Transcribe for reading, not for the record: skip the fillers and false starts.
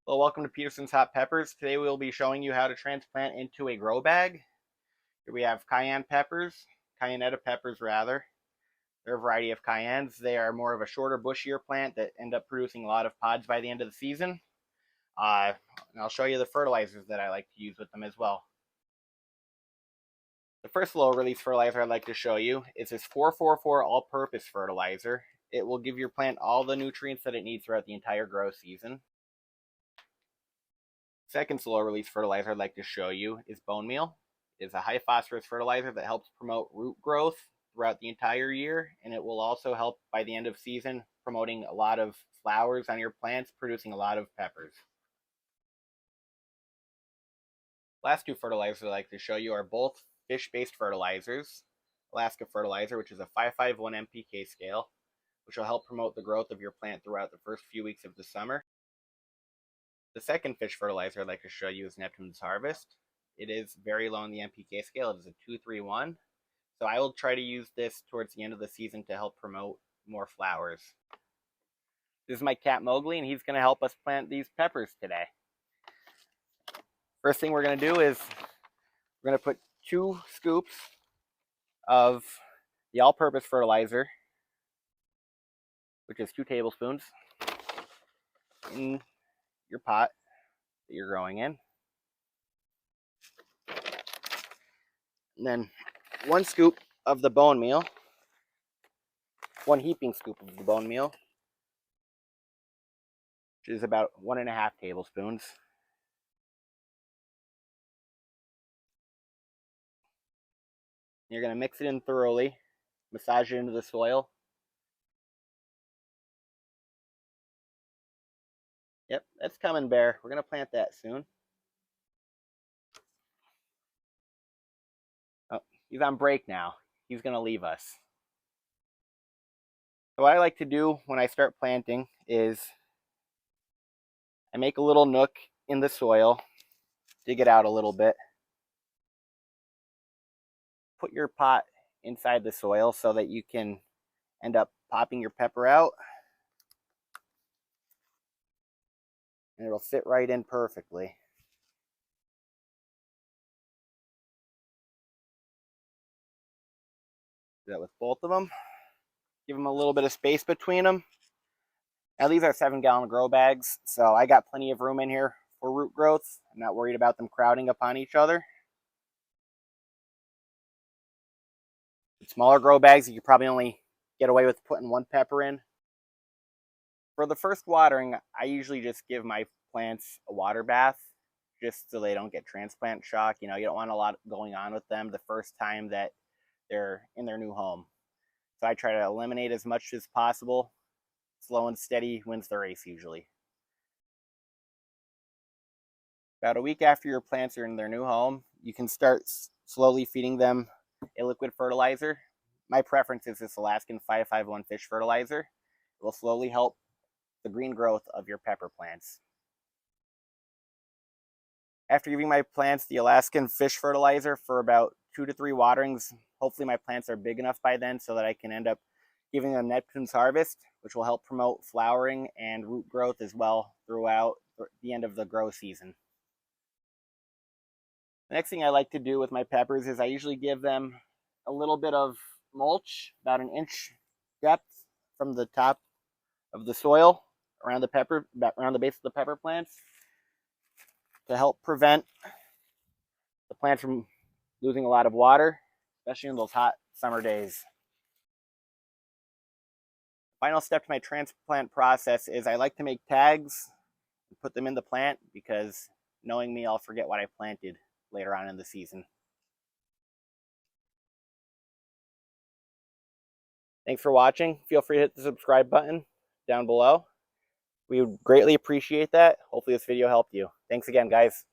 Well, welcome to Peterson's Hot Peppers. Today we'll be showing you how to transplant into a grow bag. Here we have cayennetta peppers rather. There are a variety of cayennes. They are more of a shorter, bushier plant that end up producing a lot of pods by the end of the season. And I'll show you the fertilizers that I like to use with them as well. The first low release fertilizer I'd like to show you is this 444 all-purpose fertilizer. It will give your plant all the nutrients that it needs throughout the entire grow season. Second slow release fertilizer I'd like to show you is bone meal. It is a high phosphorus fertilizer that helps promote root growth throughout the entire year, and it will also help by the end of season promoting a lot of flowers on your plants, producing a lot of peppers. Last two fertilizers I'd like to show you are both fish-based fertilizers. Alaska fertilizer, which is a 551 NPK scale, which will help promote the growth of your plant throughout the first few weeks of the summer. The second fish fertilizer I'd like to show you is Neptune's Harvest. It is very low on the NPK scale. It is a 231. So I will try to use this towards the end of the season to help promote more flowers. This is my cat Mowgli, and he's going to help us plant these peppers today. First thing we're going to do is we're going to put 2 scoops of the all-purpose fertilizer, which is 2 tablespoons, in your pot that you're growing in. And then 1 scoop of the bone meal, 1 heaping scoop of the bone meal, which is about 1.5 tablespoons. You're going to mix it in thoroughly, massage it into the soil. Yep, that's coming, Bear. We're going to plant that soon. Oh, he's on break now. He's going to leave us. So what I like to do when I start planting is I make a little nook in the soil, dig it out a little bit, put your pot inside the soil so that you can end up popping your pepper out, and it'll fit right in perfectly. Do that with both of them. Give them a little bit of space between them. Now these are 7-gallon grow bags, so I got plenty of room in here for root growth. I'm not worried about them crowding upon each other. In smaller grow bags, you could probably only get away with putting 1 pepper in. For the first watering, I usually just give my plants a water bath just so they don't get transplant shock. You don't want a lot going on with them the first time that they're in their new home. So I try to eliminate as much as possible. Slow and steady wins the race usually. About a week after your plants are in their new home, you can start slowly feeding them a liquid fertilizer. My preference is this Alaskan 551 fish fertilizer. It will slowly help the green growth of your pepper plants. After giving my plants the Alaskan fish fertilizer for about 2 to 3 waterings, hopefully my plants are big enough by then so that I can end up giving them Neptune's Harvest, which will help promote flowering and root growth as well throughout the end of the grow season. The next thing I like to do with my peppers is I usually give them a little bit of mulch, about 1 inch depth from the top of the soil around the base of the pepper plants, to help prevent the plants from losing a lot of water, especially in those hot summer days. Final step to my transplant process is I like to make tags and put them in the plant, because knowing me, I'll forget what I planted later on in the season. Thanks for watching. Feel free to hit the subscribe button down below. We would greatly appreciate that. Hopefully this video helped you. Thanks again, guys.